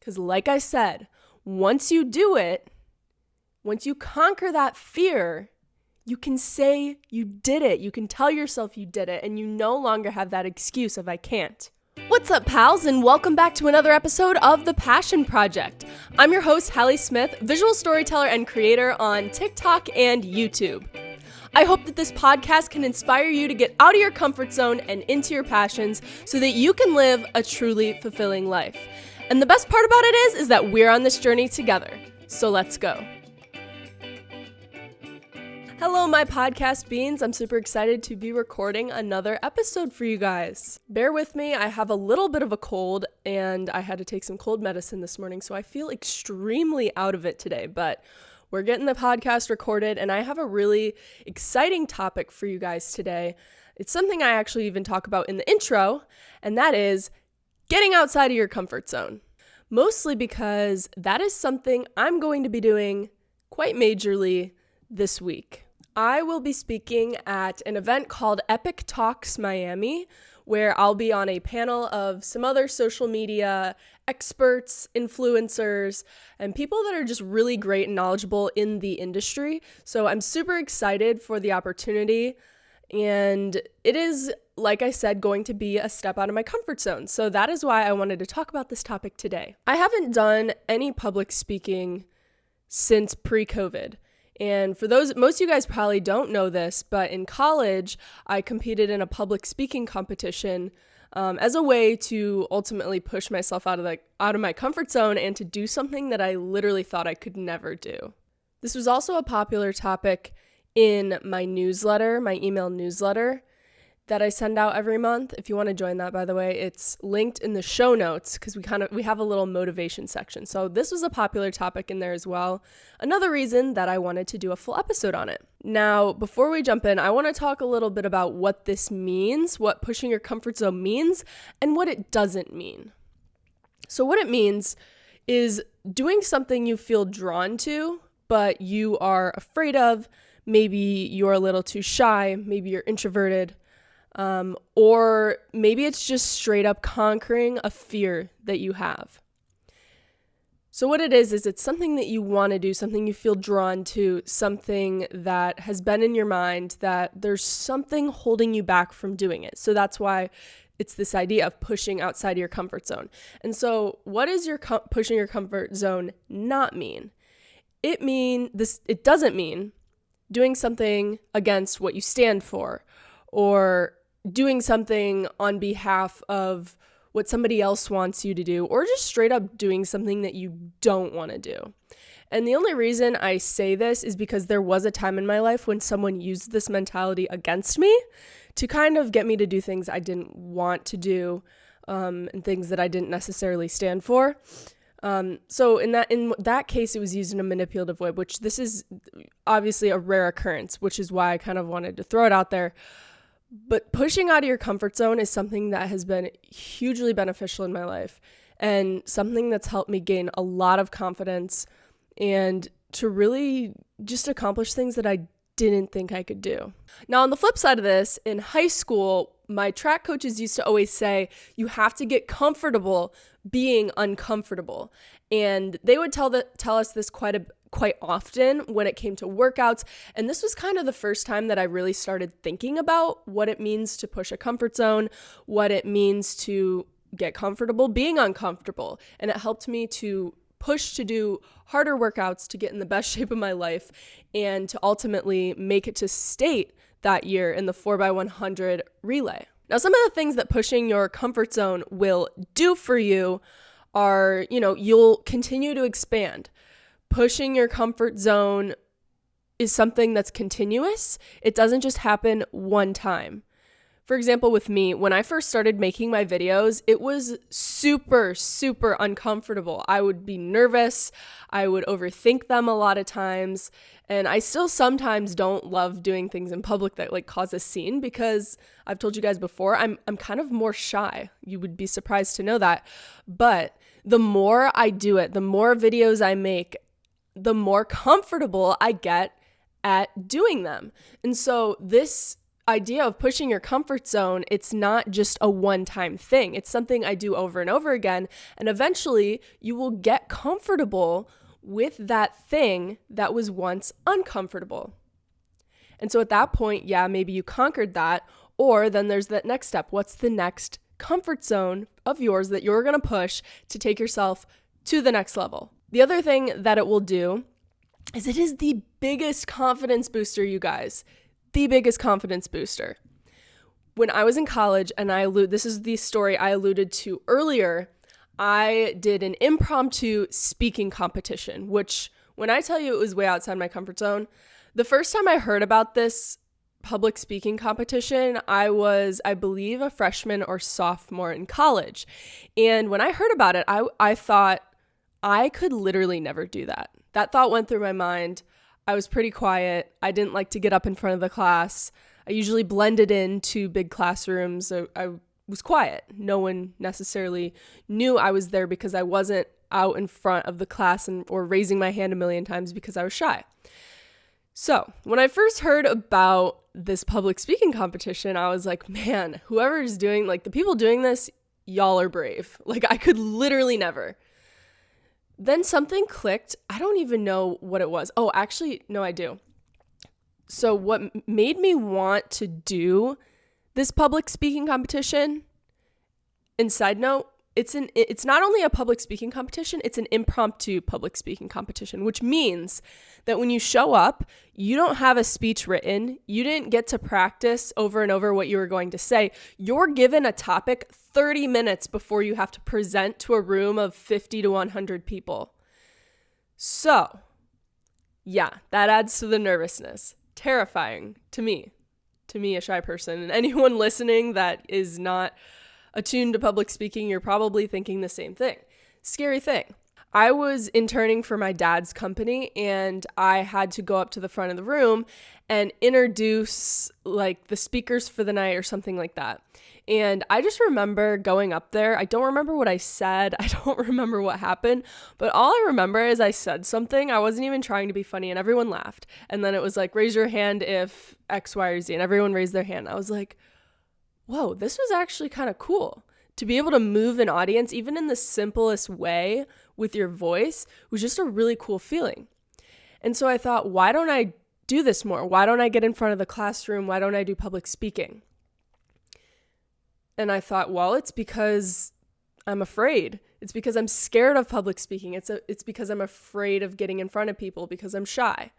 Because like I said, once you do it, once you conquer that fear, you can say you did it. You can tell yourself you did it, and you no longer have that excuse of I can't. What's up, pals, and welcome back to another episode of The Passion Project. I'm your host, Hallee Smith, visual storyteller and creator on TikTok and YouTube. I hope that this podcast can inspire you to get out of your comfort zone and into your passions so that you can live a truly fulfilling life. And the best part about it is that we're on this journey together. So let's go. Hello, my podcast beans. I'm super excited to be recording another episode for you guys. Bear with me. I have a little bit of a cold and I had to take some cold medicine this morning, so I feel extremely out of it today, but we're getting the podcast recorded and I have a really exciting topic for you guys today. It's something I actually even talk about in the intro, and that is getting outside of your comfort zone. Mostly because that is something I'm going to be doing quite majorly this week. I will be speaking at an event called Epic Talks Miami, where I'll be on a panel of some other social media experts, influencers, and people that are just really great and knowledgeable in the industry. So I'm super excited for the opportunity, and it is, like I said, going to be a step out of my comfort zone. So that is why I wanted to talk about this topic today. I haven't done any public speaking since pre-COVID. And for those, most of you guys probably don't know this, but in college, I competed in a public speaking competition as a way to ultimately push myself out of my comfort zone and to do something that I literally thought I could never do. This was also a popular topic in my newsletter, my email newsletter that I send out every month. If you want to join that, by the way, it's linked in the show notes because we have a little motivation section. So this was a popular topic in there as well. Another reason that I wanted to do a full episode on it. Now, before we jump in, I want to talk a little bit about what this means, what pushing your comfort zone means, and what it doesn't mean. So what it means is doing something you feel drawn to, but you are afraid of. Maybe you're a little too shy, maybe you're introverted, or maybe it's just straight up conquering a fear that you have. So what it is it's something that you want to do, something you feel drawn to, something that has been in your mind, that there's something holding you back from doing it. So that's why it's this idea of pushing outside of your comfort zone. And so what does your pushing your comfort zone not mean? It doesn't mean doing something against what you stand for, or doing something on behalf of what somebody else wants you to do, or just straight up doing something that you don't want to do. And the only reason I say this is because there was a time in my life when someone used this mentality against me to kind of get me to do things I didn't want to do, and things that I didn't necessarily stand for. So in that case, it was used in a manipulative way, which this is obviously a rare occurrence, which is why I kind of wanted to throw it out there. But pushing out of your comfort zone is something that has been hugely beneficial in my life, and something that's helped me gain a lot of confidence and to really just accomplish things that I didn't think I could do. Now, on the flip side of this, in high school, my track coaches used to always say, you have to get comfortable being uncomfortable. And they would tell us this quite often when it came to workouts. And this was kind of the first time that I really started thinking about what it means to push a comfort zone, what it means to get comfortable being uncomfortable. And it helped me to push to do harder workouts to get in the best shape of my life and to ultimately make it to state that year in the 4x100 relay. Now, some of the things that pushing your comfort zone will do for you are, you'll continue to expand. Pushing your comfort zone is something that's continuous. It doesn't just happen one time. For example, with me, when I first started making my videos, it was super, super uncomfortable. I would be nervous. I would overthink them a lot of times. And I still sometimes don't love doing things in public that cause a scene, because I've told you guys before, I'm kind of more shy. You would be surprised to know that. But the more I do it, the more videos I make, the more comfortable I get at doing them. And so this idea of pushing your comfort zone, it's not just a one-time thing. It's something I do over and over again. And eventually you will get comfortable with that thing that was once uncomfortable. And so at that point, yeah, maybe you conquered that. Or then there's that next step. What's the next comfort zone of yours that you're going to push to take yourself to the next level? The other thing that it will do is it is the biggest confidence booster, you guys. The biggest confidence booster. When I was in college, and this is the story I alluded to earlier, I did an impromptu speaking competition, which when I tell you it was way outside my comfort zone, the first time I heard about this public speaking competition, I was, I believe, a freshman or sophomore in college. And when I heard about it, I thought I could literally never do that. That thought went through my mind. I was pretty quiet. I didn't like to get up in front of the class. I usually blended into big classrooms. So I was quiet. No one necessarily knew I was there because I wasn't out in front of the class or raising my hand a million times because I was shy. So when I first heard about this public speaking competition, I was like, man, whoever is doing, like the people doing this, y'all are brave. Like I could literally never. Then something clicked. I don't even know what it was. Oh, actually, no, I do. So what made me want to do this public speaking competition, and side note, it's not only a public speaking competition, it's an impromptu public speaking competition, which means that when you show up, you don't have a speech written. You didn't get to practice over and over what you were going to say. You're given a topic 30 minutes before you have to present to a room of 50 to 100 people. So, yeah, that adds to the nervousness. Terrifying to me, a shy person. And anyone listening that is not attuned to public speaking, you're probably thinking the same thing. Scary thing. I was interning for my dad's company and I had to go up to the front of the room and introduce like the speakers for the night or something like that. And I just remember going up there. I don't remember what I said. I don't remember what happened, but all I remember is I said something. I wasn't even trying to be funny and everyone laughed. And then it was like, raise your hand if X, Y, or Z. And everyone raised their hand. I was like, whoa, this was actually kind of cool. To be able to move an audience, even in the simplest way with your voice, was just a really cool feeling. And so I thought, why don't I do this more? Why don't I get in front of the classroom? Why don't I do public speaking? And I thought, well, it's because I'm afraid. It's because I'm scared of public speaking. It's because I'm afraid of getting in front of people because I'm shy.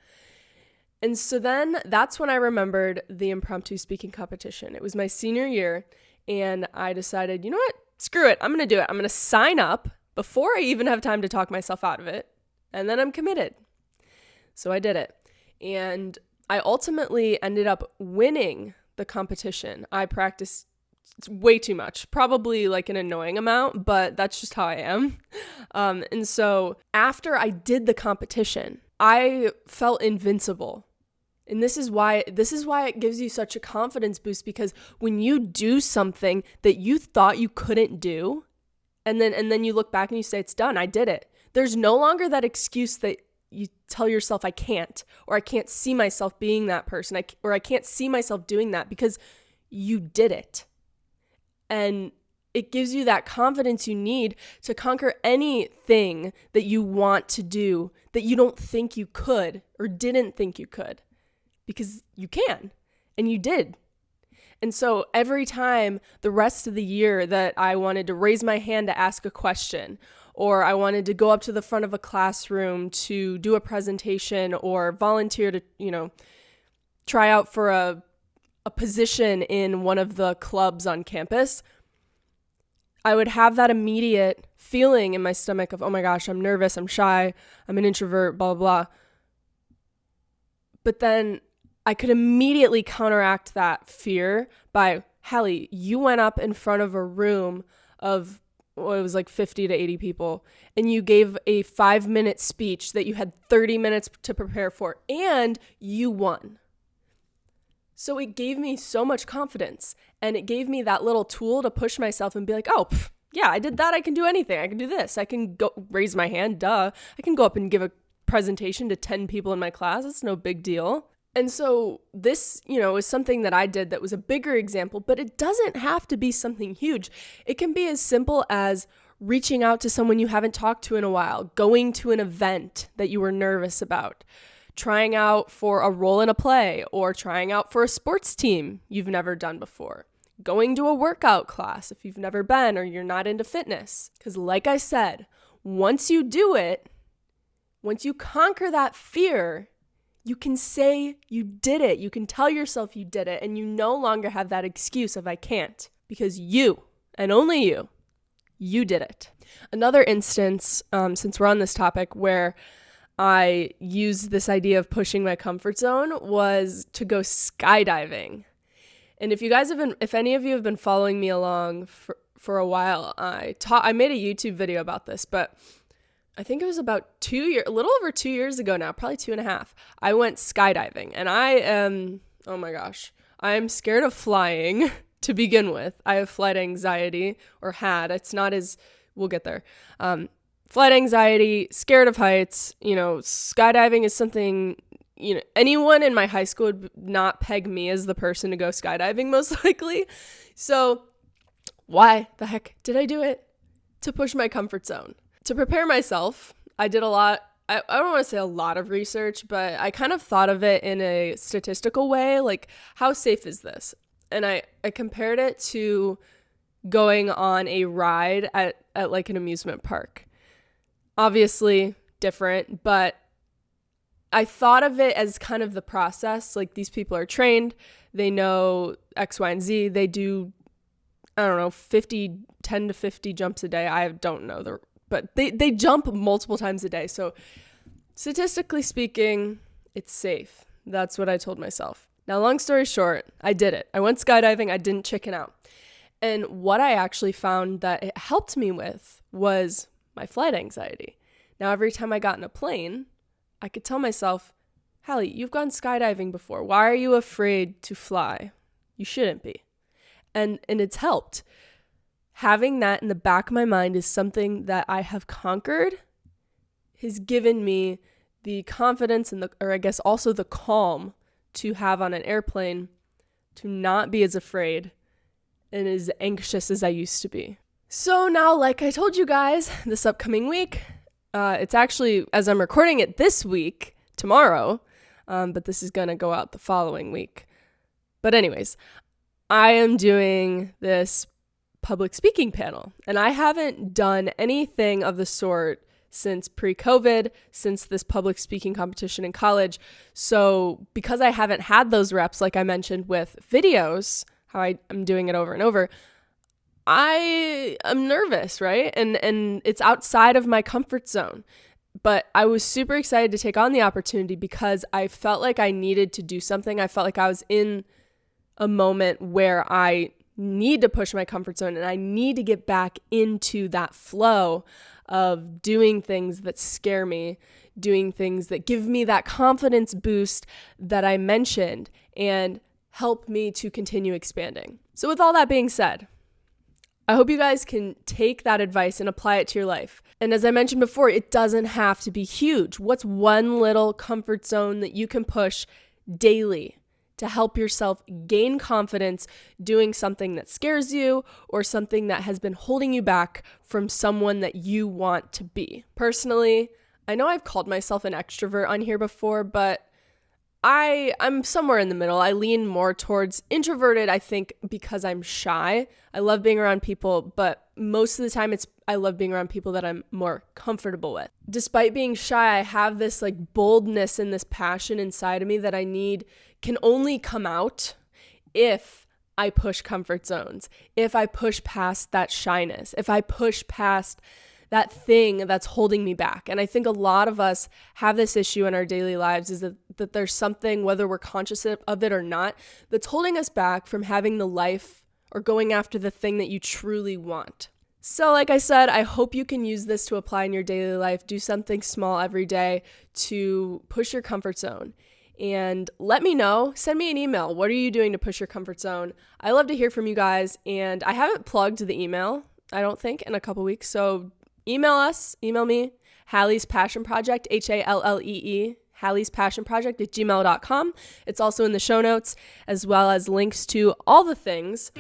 And so then that's when I remembered the impromptu speaking competition. It was my senior year, and I decided, you know what? Screw it. I'm going to do it. I'm going to sign up before I even have time to talk myself out of it, and then I'm committed. So I did it. And I ultimately ended up winning the competition. I practiced way too much, probably like an annoying amount, but that's just how I am. And so after I did the competition, I felt invincible. And this is why it gives you such a confidence boost, because when you do something that you thought you couldn't do, and then you look back and you say, it's done, I did it. There's no longer that excuse that you tell yourself I can't, or I can't see myself being that person, or I can't see myself doing that, because you did it. And it gives you that confidence you need to conquer anything that you want to do that you don't think you could or didn't think you could. Because you can, and you did. And so every time the rest of the year that I wanted to raise my hand to ask a question, or I wanted to go up to the front of a classroom to do a presentation or volunteer to, try out for a position in one of the clubs on campus, I would have that immediate feeling in my stomach of, oh my gosh, I'm nervous, I'm shy, I'm an introvert, blah, blah, blah. But then I could immediately counteract that fear by, Hallee, you went up in front of a room of, it was like 50 to 80 people, and you gave a 5-minute speech that you had 30 minutes to prepare for, and you won. So it gave me so much confidence, and it gave me that little tool to push myself and be like, oh, yeah, I did that. I can do anything. I can do this. I can go raise my hand. Duh. I can go up and give a presentation to 10 people in my class. It's no big deal. And so this, is something that I did that was a bigger example, but it doesn't have to be something huge. It can be as simple as reaching out to someone you haven't talked to in a while, going to an event that you were nervous about, trying out for a role in a play, or trying out for a sports team you've never done before, going to a workout class if you've never been or you're not into fitness. Because like I said, once you do it, once you conquer that fear, you can say you did it. You can tell yourself you did it, and you no longer have that excuse of I can't, because you, and only you did it. Another instance, since we're on this topic, where I used this idea of pushing my comfort zone was to go skydiving. And if any of you have been following me along for a while, I made a YouTube video about this, but I think it was about a little over 2 years ago now, probably 2.5. I went skydiving, and oh my gosh, I'm scared of flying to begin with. I have flight anxiety, or had. It's not as, we'll get there. Flight anxiety, scared of heights. Skydiving is something, anyone in my high school would not peg me as the person to go skydiving, most likely. So why the heck did I do it? To push my comfort zone. To prepare myself, I did a lot. I don't want to say a lot of research, but I kind of thought of it in a statistical way, like how safe is this? And I compared it to going on a ride at like an amusement park. Obviously different, but I thought of it as kind of the process. Like, these people are trained, they know X, Y, and Z. They do, 10 to 50 jumps a day. I don't know but they jump multiple times a day. So statistically speaking, it's safe. That's what I told myself. Now, long story short, I did it. I went skydiving. I didn't chicken out. And what I actually found that it helped me with was my flight anxiety. Now, every time I got in a plane, I could tell myself, Hallee, you've gone skydiving before. Why are you afraid to fly? You shouldn't be. And it's helped. Having that in the back of my mind is something that I have conquered, has given me the confidence and also the calm to have on an airplane, to not be as afraid and as anxious as I used to be. So now, like I told you guys, this upcoming week, it's actually, as I'm recording it this week, tomorrow, but this is going to go out the following week. But anyways, I am doing this public speaking panel, and I haven't done anything of the sort since pre-COVID, since this public speaking competition in college. So because I haven't had those reps, like I mentioned with videos, how I'm doing it over and over, I am nervous, right? And it's outside of my comfort zone. But I was super excited to take on the opportunity because I felt like I needed to do something. I felt like I was in a moment where I need to push my comfort zone, and I need to get back into that flow of doing things that scare me, doing things that give me that confidence boost that I mentioned and help me to continue expanding. So with all that being said, I hope you guys can take that advice and apply it to your life. And as I mentioned before, it doesn't have to be huge. What's one little comfort zone that you can push daily to help yourself gain confidence doing something that scares you or something that has been holding you back from someone that you want to be? Personally, I know I've called myself an extrovert on here before, but I'm somewhere in the middle. I lean more towards introverted, I think, because I'm shy. I love being around people, but most of the time I love being around people that I'm more comfortable with. Despite being shy, I have this boldness and this passion inside of me that I need can only come out if I push comfort zones, if I push past that shyness, if I push past that thing that's holding me back. And I think a lot of us have this issue in our daily lives, is that there's something, whether we're conscious of it or not, that's holding us back from having the life or going after the thing that you truly want. So like I said, I hope you can use this to apply in your daily life. Do something small every day to push your comfort zone. And let me know, send me an email. What are you doing to push your comfort zone? I love to hear from you guys. And I haven't plugged the email, I don't think, in a couple weeks. So email me, halleespassionproject, HALLEE, halleespassionproject@gmail.com. It's also in the show notes, as well as links to all the things.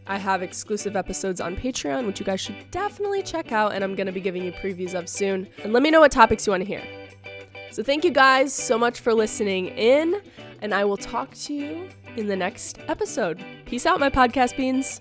I have exclusive episodes on Patreon, which you guys should definitely check out, and I'm going to be giving you previews of soon. And let me know what topics you want to hear. So thank you guys so much for listening in, and I will talk to you in the next episode. Peace out, my podcast beans.